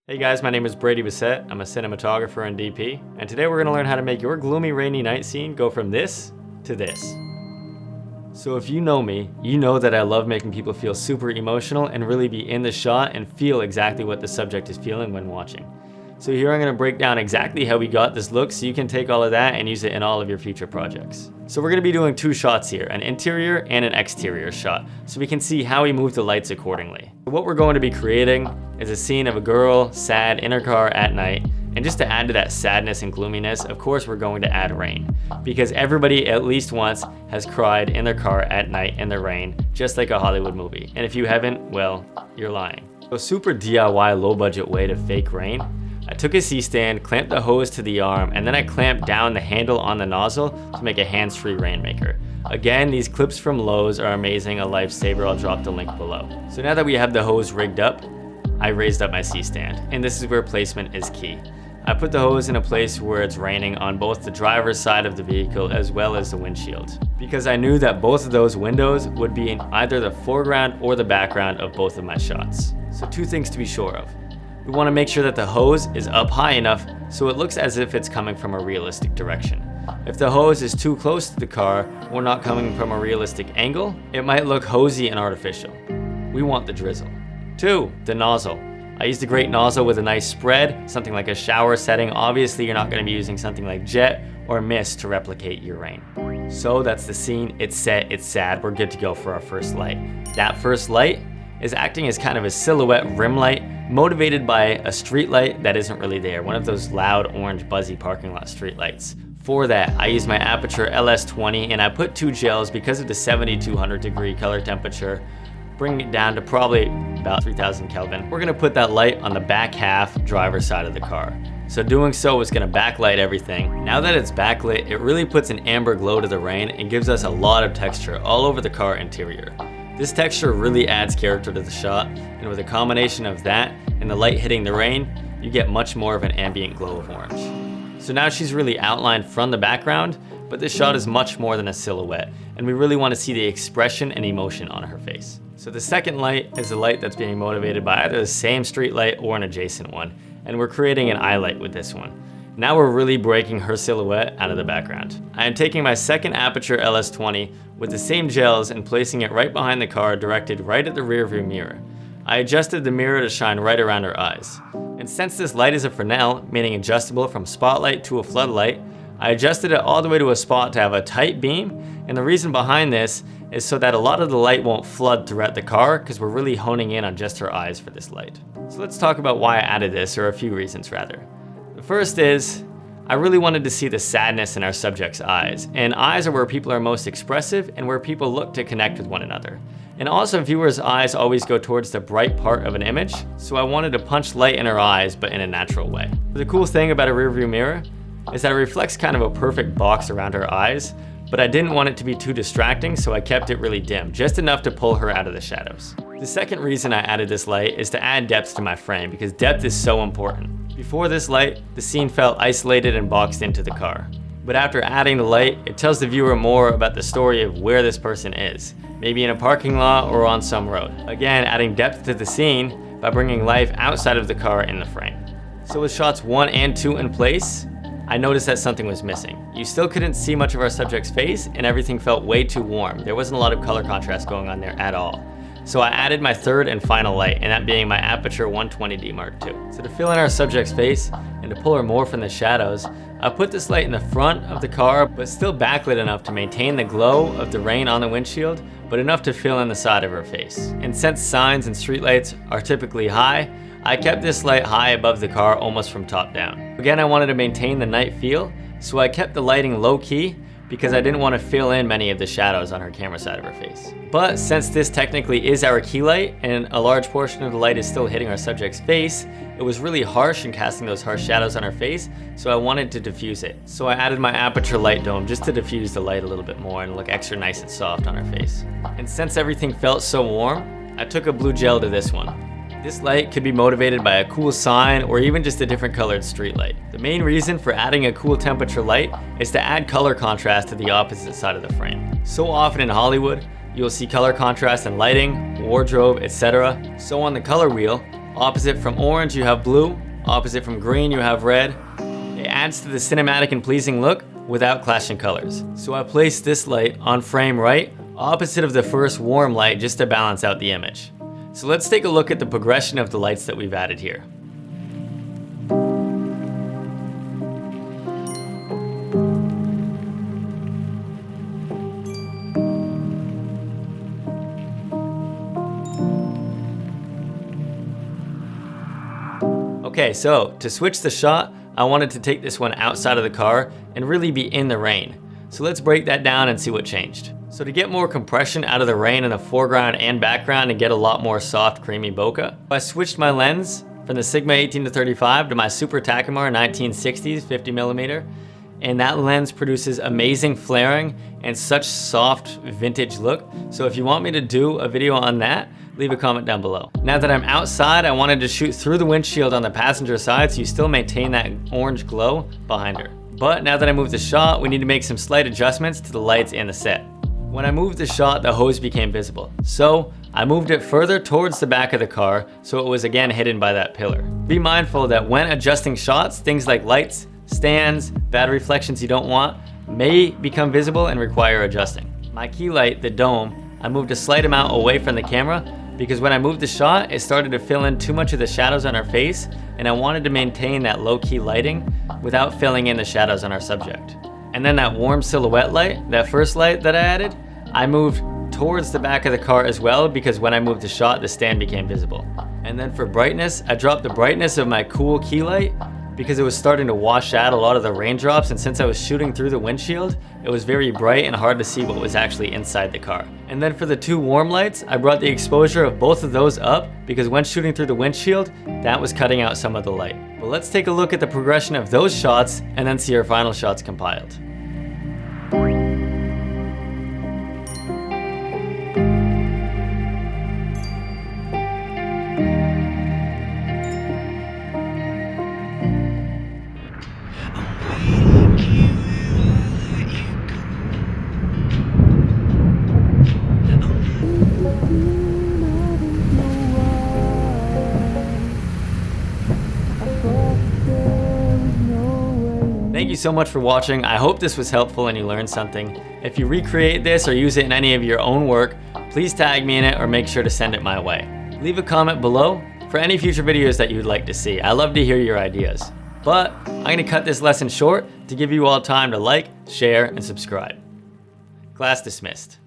Hey guys, my name is Brady Bessette. I'm a cinematographer and DP, and today we're going to learn how to make your gloomy rainy night scene go from this to this. So if you know me, you know that I love making people feel super emotional and really be in the shot and feel exactly what the subject is feeling when watching. So here I'm going to break down exactly how we got this look so you can take all of that and use it in all of your future projects. So we're going to be doing two shots here, an interior and an exterior shot, so we can see how we move the lights accordingly. What we're going to be creating is a scene of a girl sad in her car at night, and just to add to that sadness and gloominess, of course we're going to add rain, because everybody at least once has cried in their car at night in the rain, just like a Hollywood movie. And if you haven't, well, you're lying. So super DIY low budget way to fake rain. I took a C-stand, clamped the hose to the arm, and then I clamped down the handle on the nozzle to make a hands-free rainmaker. Again, these clips from Lowe's are amazing, a lifesaver. I'll drop the link below. So now that we have the hose rigged up, I raised up my C-stand, and this is where placement is key. I put the hose in a place where it's raining on both the driver's side of the vehicle as well as the windshield, because I knew that both of those windows would be in either the foreground or the background of both of my shots. So two things to be sure of. We want to make sure that the hose is up high enough so it looks as if it's coming from a realistic direction. If the hose is too close to the car or not coming from a realistic angle, it might look hosey and artificial. We want the drizzle. 2, the nozzle. I used a great nozzle with a nice spread, something like a shower setting. Obviously, you're not going to be using something like jet or mist to replicate your rain. So that's the scene, it's set, it's sad, we're good to go for our first light. That first light is acting as kind of a silhouette rim light, motivated by a street light that isn't really there, one of those loud orange buzzy parking lot street lights. For that, I used my Aputure LS20 and I put 2 gels because of the 7200 degree color temperature, bringing it down to probably about 3000 Kelvin. We're gonna put that light on the back half driver's side of the car. So doing so is gonna backlight everything. Now that it's backlit, it really puts an amber glow to the rain and gives us a lot of texture all over the car interior. This texture really adds character to the shot, and with a combination of that and the light hitting the rain, you get much more of an ambient glow of orange. So now she's really outlined from the background, but this shot is much more than a silhouette, and we really want to see the expression and emotion on her face. So the second light is a light that's being motivated by either the same street light or an adjacent one, and we're creating an eye light with this one. Now we're really breaking her silhouette out of the background. I am taking my second Aputure LS20 with the same gels and placing it right behind the car, directed right at the rear view mirror. I adjusted the mirror to shine right around her eyes. And since this light is a Fresnel, meaning adjustable from spotlight to a floodlight, I adjusted it all the way to a spot to have a tight beam, and the reason behind this is so that a lot of the light won't flood throughout the car, because we're really honing in on just her eyes for this light. So let's talk about why I added this, or a few reasons rather. The first is, I really wanted to see the sadness in our subject's eyes, and eyes are where people are most expressive and where people look to connect with one another. And also viewers' eyes always go towards the bright part of an image, so I wanted to punch light in her eyes but in a natural way. The cool thing about a rear view mirror is that it reflects kind of a perfect box around her eyes, but I didn't want it to be too distracting, so I kept it really dim, just enough to pull her out of the shadows. The second reason I added this light is to add depth to my frame, because depth is so important. Before this light, the scene felt isolated and boxed into the car. But after adding the light, it tells the viewer more about the story of where this person is, maybe in a parking lot or on some road. Again, adding depth to the scene by bringing life outside of the car in the frame. So with shots 1 and 2 in place, I noticed that something was missing. You still couldn't see much of our subject's face, and everything felt way too warm. There wasn't a lot of color contrast going on there at all. So I added my third and final light, and that being my Aputure 120D Mark II. So to fill in our subject's face and to pull her more from the shadows, I put this light in the front of the car, but still backlit enough to maintain the glow of the rain on the windshield, but enough to fill in the side of her face. And since signs and streetlights are typically high, I kept this light high above the car almost from top down. Again, I wanted to maintain the night feel, so I kept the lighting low key because I didn't want to fill in many of the shadows on her camera side of her face. But since this technically is our key light and a large portion of the light is still hitting our subject's face, it was really harsh in casting those harsh shadows on her face, so I wanted to diffuse it. So I added my Aputure light dome just to diffuse the light a little bit more and look extra nice and soft on her face. And since everything felt so warm, I took a blue gel to this one. This light could be motivated by a cool sign or even just a different colored street light. The main reason for adding a cool temperature light is to add color contrast to the opposite side of the frame. So often in Hollywood, you'll see color contrast in lighting, wardrobe, etc. So on the color wheel, Opposite from orange, you have blue. Opposite from green, you have red. It adds to the cinematic and pleasing look without clashing colors. So I placed this light on frame right, opposite of the first warm light, just to balance out the image. So let's take a look at the progression of the lights that we've added here. Okay, so to switch the shot, I wanted to take this one outside of the car and really be in the rain. So let's break that down and see what changed. So to get more compression out of the rain in the foreground and background and get a lot more soft, creamy bokeh, I switched my lens from the Sigma 18-35 to my Super Takumar 1960s 50mm, and that lens produces amazing flaring and such soft vintage look. So if you want me to do a video on that, leave a comment down below. Now that I'm outside, I wanted to shoot through the windshield on the passenger side so you still maintain that orange glow behind her. But now that I moved the shot, we need to make some slight adjustments to the lights and the set. When I moved the shot, the hose became visible. So I moved it further towards the back of the car so it was again hidden by that pillar. Be mindful that when adjusting shots, things like lights, stands, bad reflections you don't want may become visible and require adjusting. My key light, the dome, I moved a slight amount away from the camera because when I moved the shot, it started to fill in too much of the shadows on her face, and I wanted to maintain that low-key lighting without filling in the shadows on our subject. And then that warm silhouette light, that first light that I added, I moved towards the back of the car as well because when I moved the shot, the stand became visible. And then for brightness, I dropped the brightness of my cool key light because it was starting to wash out a lot of the raindrops, and since I was shooting through the windshield, it was very bright and hard to see what was actually inside the car. And then for the two warm lights, I brought the exposure of both of those up because when shooting through the windshield, that was cutting out some of the light. But let's take a look at the progression of those shots and then see our final shots compiled. Thank you so much for watching. I hope this was helpful and you learned something. If you recreate this or use it in any of your own work, please tag me in it or make sure to send it my way. Leave a comment below for any future videos that you'd like to see. I love to hear your ideas. But I'm going to cut this lesson short to give you all time to like, share, and subscribe. Class dismissed.